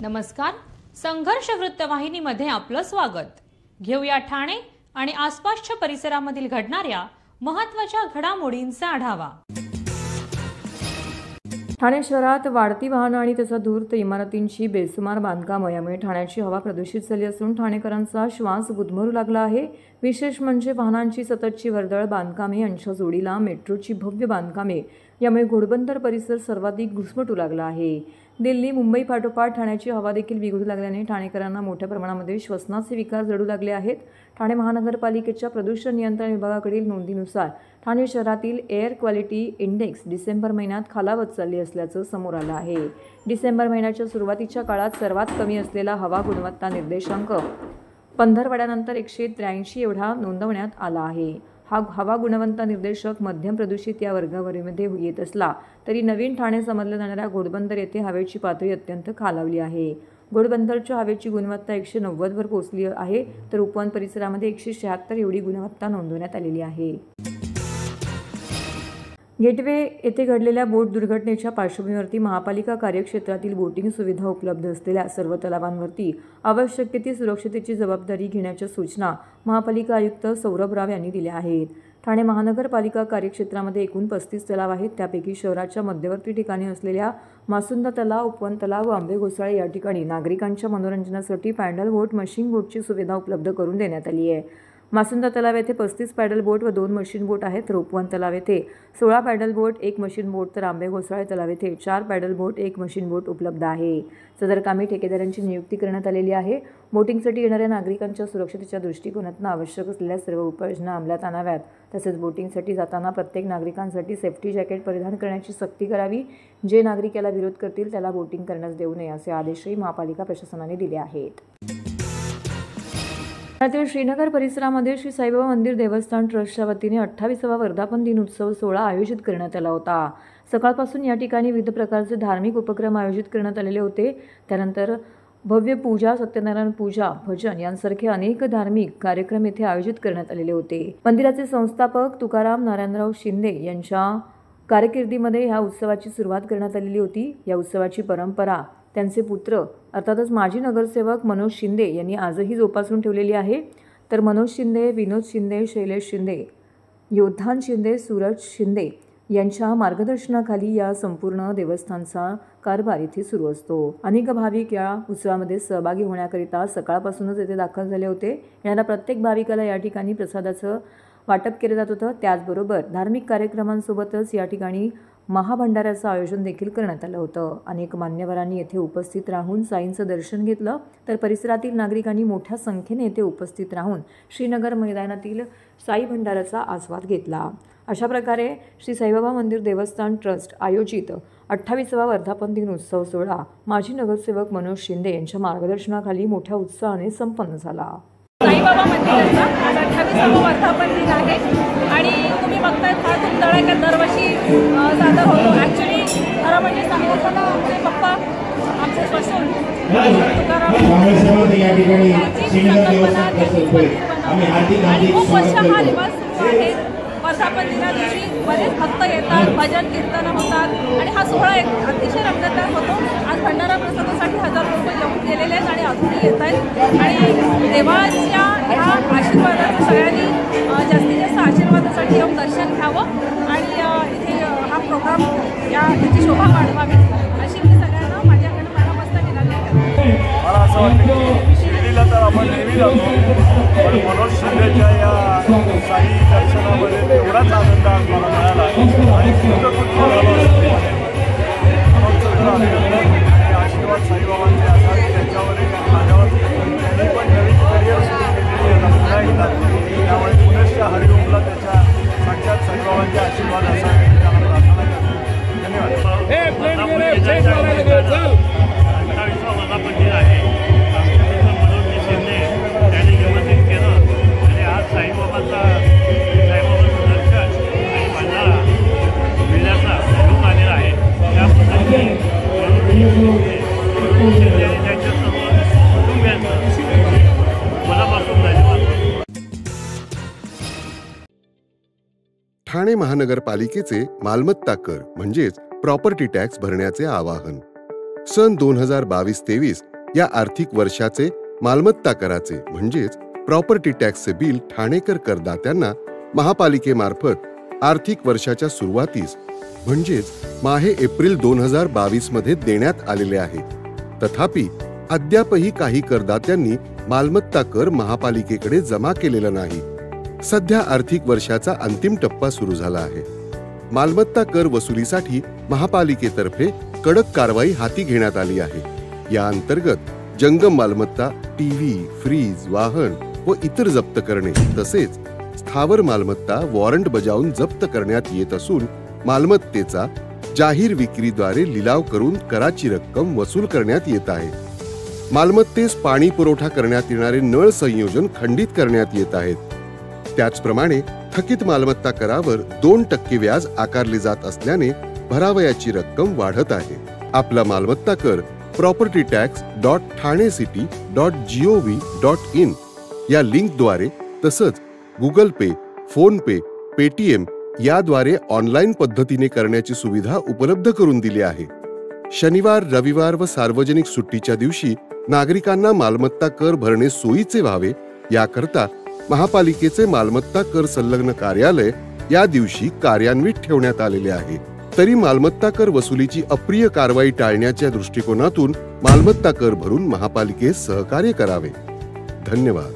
नमस्कार. संघर्ष वृत्तवाहिनीमध्ये आपलं स्वागत. घेऊया ठाणे आणि आसपासच्या परिसरामधील घडणाऱ्या महत्त्वाच्या घडामोडींचा आढावा. ठाणे शहरात वाढती वाहनं आणि त्याचा धूर्त इमारतींची बेसुमार बांधकामं यामुळे ठाण्याची हवा प्रदूषित झाली असून ठाणेकरांचा श्वास गुदमरू लागला आहे. विशेष म्हणजे वाहनांची सततची वर्दळ, बांधकामे यांच्या जोडीला मेट्रोची भव्य बांधकामे यामुळे घोडबंदर परिसर सर्वाधिक घुसमटू लागला आहे. दिल्ली, मुंबई पाठोपाठ ठाण्याची हवा देखील बिघडू लागल्याने ठाणेकरांना मोठ्या प्रमाणामध्ये श्वसनाचे विकार जडू लागले आहेत. ठाणे महानगरपालिकेच्या प्रदूषण नियंत्रण विभागाकडील नोंदीनुसार ठाणे शहरातील एअर क्वालिटी इंडेक्स डिसेंबर महिन्यात खालावत चालली असल्याचं समोर आलं आहे. डिसेंबर महिन्याच्या सुरुवातीच्या काळात सर्वात कमी असलेला हवा गुणवत्ता निर्देशांक पंधरवड्यानंतर 183 एवढा नोंदवण्यात आला आहे. हा हवा गुणवत्ता निर्देशक मध्यम प्रदूषित या वर्गावरीमध्ये येत असला तरी नवीन ठाणे समजल्या जाणाऱ्या घोडबंदर येथे हवेची पातळी अत्यंत खालावली आहे. घोडबंदरच्या हवेची गुणवत्ता 190 वर पोहोचली आहे, तर उपवन परिसरामध्ये 176 एवढी गुणवत्ता नोंदवण्यात आलेली आहे. गेटवे येथे घडलेल्या बोट दुर्घटनेच्या पार्श्वभूमीवरती महापालिका कार्यक्षेत्रातील बोटिंग सुविधा उपलब्ध असलेल्या सर्व तलावांवरती आवश्यक ती सुरक्षतेची जबाबदारी घेण्याच्या सूचना महापालिका आयुक्त सौरभ राव यांनी दिल्या आहेत. ठाणे महानगरपालिका कार्यक्षेत्रामध्ये एकूण 35 तलाव आहेत. त्यापैकी शहराच्या मध्यवर्ती ठिकाणी असलेल्या मासुंदा तलाव, उपवन तलाव व आंबे घोसाळे या ठिकाणी नागरिकांच्या मनोरंजनासाठी पॅडल बोट, मशीन बोटची सुविधा उपलब्ध करून देण्यात आली आहे. मासुंदा तलाव येथे 35 पॅडल बोट व 2 मशीन बोट आहेत, तर उपवन तलाव येथे 16 पॅडल बोट, 1 मशीन बोट, तर आंबे घोसाळे तलाव येथे 4 पॅडल बोट, 1 मशीन बोट उपलब्ध आहे. सदर कामी ठेकेदारांची नियुक्ती करण्यात आलेली आहे. बोटिंगसाठी येणाऱ्या नागरिकांच्या सुरक्षतेच्या दृष्टिकोनातून आवश्यक असलेल्या सर्व उपाययोजना अंमलात आणाव्यात. तसेच बोटिंगसाठी जाताना प्रत्येक नागरिकांसाठी सेफ्टी जॅकेट परिधान करण्याची सक्ती करावी. जे नागरिक याला विरोध करतील त्याला बोटिंग करण्यास देऊ नये असे आदेशही महापालिका प्रशासनाने दिले आहेत. ठाण्यातील श्रीनगर परिसरामध्ये श्री साईबाबा मंदिर देवस्थान ट्रस्टच्या वतीने 28वा वर्धापन दिन उत्सव सोहळा आयोजित करण्यात आला होता. सकाळपासून या ठिकाणी विविध प्रकारचे धार्मिक उपक्रम आयोजित करण्यात आलेले होते. त्यानंतर भव्य पूजा, सत्यनारायण पूजा, भजन यांसारखे अनेक धार्मिक कार्यक्रम येथे आयोजित करण्यात आलेले होते. मंदिराचे संस्थापक तुकाराम नारायणराव शिंदे यांच्या कारकिर्दीमध्ये ह्या उत्सवाची सुरुवात करण्यात आलेली होती. या उत्सवाची परंपरा त्यांचे पुत्र अर्थातच माजी नगरसेवक मनोज शिंदे यांनी आजही जोपासून ठेवलेली आहे. तर मनोज शिंदे, विनोद शिंदे, शैलेश शिंदे, योद्धान शिंदे, सूरज शिंदे यांच्या मार्गदर्शनाखाली या संपूर्ण देवस्थानचा कारभार इथे सुरू असतो. अनेक भाविक या उत्सवामध्ये सहभागी होण्याकरिता सकाळपासूनच येथे दाखल झाले होते. येणाऱ्या प्रत्येक भाविकाला या ठिकाणी प्रसादाचं वाटप केलं जात होतं. त्याचबरोबर धार्मिक कार्यक्रमांसोबतच या ठिकाणी महाभंडाऱ्याचं आयोजन देखील करण्यात आलं होतं. अनेक मान्यवरांनी येथे उपस्थित राहून साईंचं दर्शन घेतलं, तर परिसरातील नागरिकांनी मोठ्या संख्येने येथे उपस्थित राहून श्रीनगर मैदानातील साई भंडाऱ्याचा आस्वाद घेतला. अशा प्रकारे श्री साईबाबा मंदिर देवस्थान ट्रस्ट आयोजित 28वा वर्धापन दिन उत्सव सोहळा माजी नगरसेवक मनोज शिंदे यांच्या मार्गदर्शनाखाली मोठ्या उत्साहाने संपन्न झाला. साईबाबा मंदिराचा आज 28वा वर्धापन दिन आहे आणि तुम्ही बघताय फार धुमधडाक्यात दरवर्षी सादर होतो. ॲक्च्युली खरं म्हणजे सांगायचं आमचे पप्पा, आमचे स्वसून तुकाराम आणि खूप वर्ष हा रिवाज सुरू आहे. वर्धापन दिना दिवशी बरेच भक्त येतात, भजन कीर्तन होतात आणि हा सोहळा एक अतिशय रंगतदार होतो. आज भंडारा प्रसादासाठी हजारो लोक येऊन गेलेले आहेत आणि अजूनही येत आहेत आणि देवाच्या ह्या आशीर्वादाचा सगळ्यांनी जास्तीत जास्त आशीर्वादासाठी येऊन दर्शन घ्यावं आणि इथे हा प्रोग्राम याची शोभा वाढवावी अशी मी सगळ्यांना माझ्याकडे मनापासून विनंती करते. मला असं वाटतं की शिर्डीला तर आपण नेहमी जातो, पण मनोज शिंदेच्या या साई दर्शनामध्ये तेवढाच आनंद आज मला मिळाला आणि कृतकृत्य झालो असतो. मनोजचं अभिनंदन आणि आशीर्वाद साईबाबांचे असावे त्यांच्यावर माझ्यावर. त्यांनी पण नवीन करिअर सुरू केलेली आहे, पुन्हा येतात. त्यामुळे पुनश्च हरिओमला त्याच्या साक्षात साईबाबांचे आशीर्वाद असावे त्याला प्रार्थना करतो. धन्यवाद. 28वा वर्धापन दिन आहे. मनोज शिंदे त्यांनी व्यवस्थित केलं आणि आज साईबाबांचं दर्शन आणि भंडारा मिळण्याचा योग आलेला आहे. त्याबद्दल मनोज शिंदे आणि त्यांच्या सर्व कुटुंबियांचं मनापासून धन्यवाद. ठाणे महानगरपालिकेचे मालमत्ता कर म्हणजेच प्रॉपर्टी टॅक्स भरण्याचे आवाहन. सन 2022-23 या आर्थिक वर्षाचे मालमत्ता कराचे म्हणजेच प्रॉपर्टी टॅक्सचे बिल ठाणेकर करदात्यांना महापालिकेमार्फत आर्थिक वर्षाच्या सुरुवातीस म्हणजेच माहे एप्रिल 2022 मध्ये देण्यात आलेले आहे. तथापि अद्यापही काही करदात्यांनी मालमत्ता कर महापालिकेकडे जमा केलेला नाही. सध्या आर्थिक वर्षाचा अंतिम टप्पा सुरू झाला आहे. मालमत्ता कर वसुलीसाठी महापालिकेतर्फे कडक कारवाई हाती घेण्यात आली आहे. या अंतर्गत जंगम मालमत्ता, टीव्ही, फ्रीज, वाहन व इतर जप्त करणे तसेच स्थावर मालमत्ता वॉरंट बजावून जप्त करण्यात येत असून मालमत्तेचा जाहीर विक्रीद्वारे लिलाव करून कराची रक्कम वसूल करण्यात येत आहे. मालमत्तेस पाणी पुरवठा करण्यात येणारे नळ संयोजन खंडित करण्यात येत आहेत. त्याचप्रमाणे थकीत मालमत्ता करावर 2% व्याज आकारले जात असल्याने भरावयाची रक्कम वाढत आहे. आपला मालमत्ता कर propertytax.thanecity.gov.in या लिंकद्वारे तसंच गुगल पे, फोन पे, पेटीएम याद्वारे ऑनलाईन पद्धतीने करण्याची सुविधा उपलब्ध करून दिली आहे. शनिवार, रविवार व सार्वजनिक सुट्टीच्या दिवशी नागरिकांना मालमत्ता कर भरणे सोयीचे व्हावे याकरता महापालिकेचे मालमत्ता कर संलग्न कार्यालय या दिवशी कार्यान्वित ठेवण्यात आलेले आहे. तरी मालमत्ता कर वसुलीची अप्रिय कारवाई टाळण्याच्या दृष्टिकोनातून मालमत्ता कर भरून महापालिकेस सहकार्य करावे. धन्यवाद.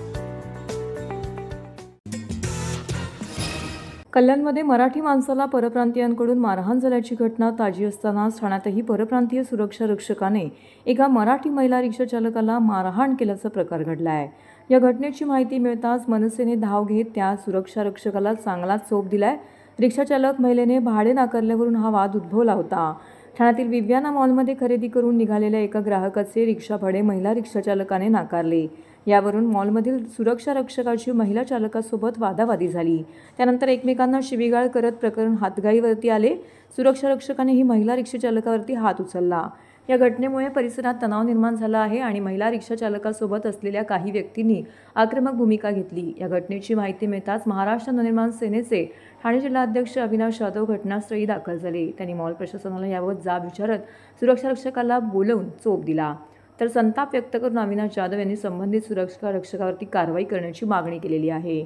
कल्याणमध्ये मराठी माणसाला परप्रांतीयांकडून मारहाण झाल्याची घटना ताजी असतानाच ठाण्यातही परप्रांतीय सुरक्षा रक्षकाने एका मराठी महिला रिक्षा चालकाला मारहाण केल्याचा प्रकार घडला आहे. या घटनेची माहिती मिळताच मनसेने धाव घेत त्या सुरक्षा रक्षकाला चांगलाच चोप दिलाय. रिक्षा चालक महिलेने भाडे नाकारल्यावरून हा वाद उद्भवला होता. ठाण्यातील विव्याना मॉलमध्ये खरेदी करून निघालेल्या एका ग्राहकाचे रिक्षा भाडे महिला रिक्षा चालकाने नाकारले. यावरून मॉलमधील सुरक्षा रक्षकाची महिला चालकासोबत वादावादी झाली. त्यानंतर एकमेकांना शिवीगाळ करत प्रकरण हातगाईवरती आले. सुरक्षा रक्षकाने ही महिला रिक्षा चालकावरती हात उचलला. या घटनेमुळे परिसरात तणाव निर्माण झाला आहे आणि महिला रिक्षा चालकासोबत असलेल्या काही व्यक्तींनी आक्रमक भूमिका घेतली. या घटनेची माहिती मिळताच महाराष्ट्र नवनिर्माण सेनेचे ठाणे जिल्हाध्यक्ष अविनाश जाधव घटनास्थळी दाखल झाले. त्यांनी मॉल प्रशासनाला याबाबत जाब विचारत सुरक्षा रक्षकाला बोलवून चोप दिला. तर संताप व्यक्त करून अविनाश जाधव यांनी संबंधित सुरक्षा रक्षकावरती कारवाई करण्याची मागणी केलेली आहे.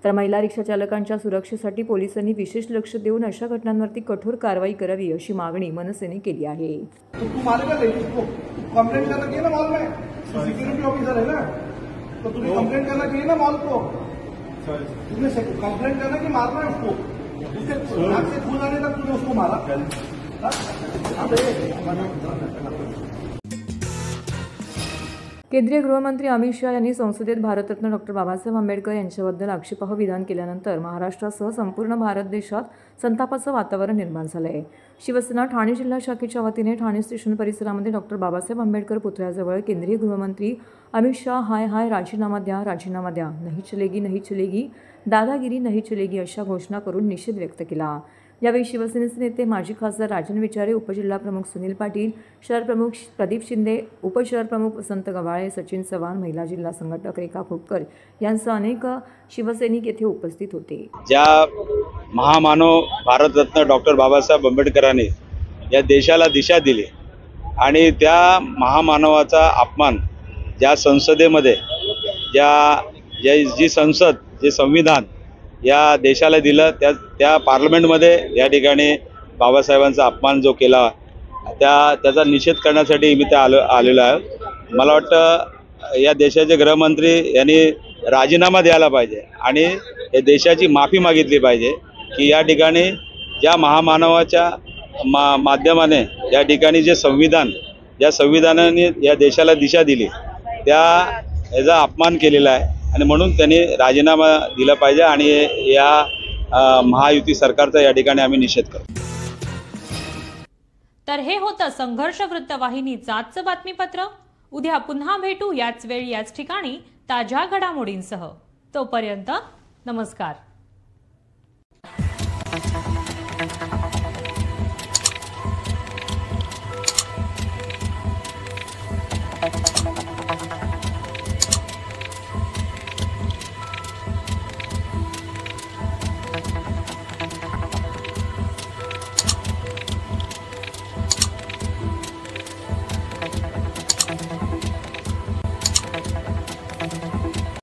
तर महिला रिक्षा चालकांच्या सुरक्षेसाठी पोलिसांनी विशेष लक्ष देऊन अशा घटनांवरती कठोर कारवाई करावी अशी मागणी मनसेने केली आहे. तो तू मारेगा नहीं उसको, कंप्लेंट करना चाहिए ना मॉल में, सिक्योरिटी ऑफिसर है ना, तो तुम्हें कंप्लेंट करना चाहिए ना मॉल को. तुमने कंप्लेंट करना कि मारना है उसको, उसके नाक से खून आने तक तूने उसको मारा. केंद्रीय गृहमंत्री अमित शाह यांनी संसदेत भारतरत्न डॉक्टर बाबासाहेब आंबेडकर यांच्याबद्दल आक्षेपार्ह विधान केल्यानंतर महाराष्ट्रासह संपूर्ण भारत देशात संतापाचं वातावरण निर्माण झालं आहे. शिवसेना ठाणे जिल्हा शाखेच्या वतीने ठाणे स्टेशन परिसरामध्ये डॉक्टर बाबासाहेब आंबेडकर पुतळ्याजवळ केंद्रीय गृहमंत्री अमित शाह हाय हाय राजीनामा द्या, राजीनामा द्या, नहीं चलेगी, दादागिरी नहीं चलेगी अशा घोषणा करून निषेध व्यक्त केला. यावेळी शिवसेनेचे नेते माजी खासदार राजन विचारे, उपजिल्हाप्रमुख सुनील पाटील, शहर प्रमुख प्रदीप शिंदे, उपशहर प्रमुख वसंत गवाळे, सचिन चव्हाण, महिला जिल्हा संघटक रेखा खोपकर यांसह अनेक शिवसैनिक येथे उपस्थित होते. ज्या महामानव भारतरत्न डॉक्टर बाबासाहेब आंबेडकरांनी या देशाला दिशा दिली आणि त्या महामानवाचा अपमान ज्या संसदेमध्ये जी संसद, जे संविधान या देशाला दिलं त्या पार्लमेंटमध्ये या ठिकाणी बाबासाहेबांचा अपमान जो केला त्याचा निषेध करण्यासाठी मी आलेलो आहे. मला वाटतं या देशाचे गृहमंत्री यांनी राजीनामा द्यायला पाहिजे आणि या देशाची माफी मागितली पाहिजे की या ठिकाणी ज्या महामानवाच्या माध्यमाने या ठिकाणी ज्या संविधानाने या देशाला दिशा दिली याचा अपमान केलेला आहे आणि म्हणून त्यांनी राजीनामा दिला पाहिजे आणि या महायुती सरकारचा या ठिकाणी आम्ही निषेध करतो. तर हे होतं संघर्ष वृत्तवाहिनीचं आजचं बातमीपत्र. उद्या पुन्हा भेटू याच वेळी याच ठिकाणी ताज्या घडामोडींसह. तोपर्यंत नमस्कार.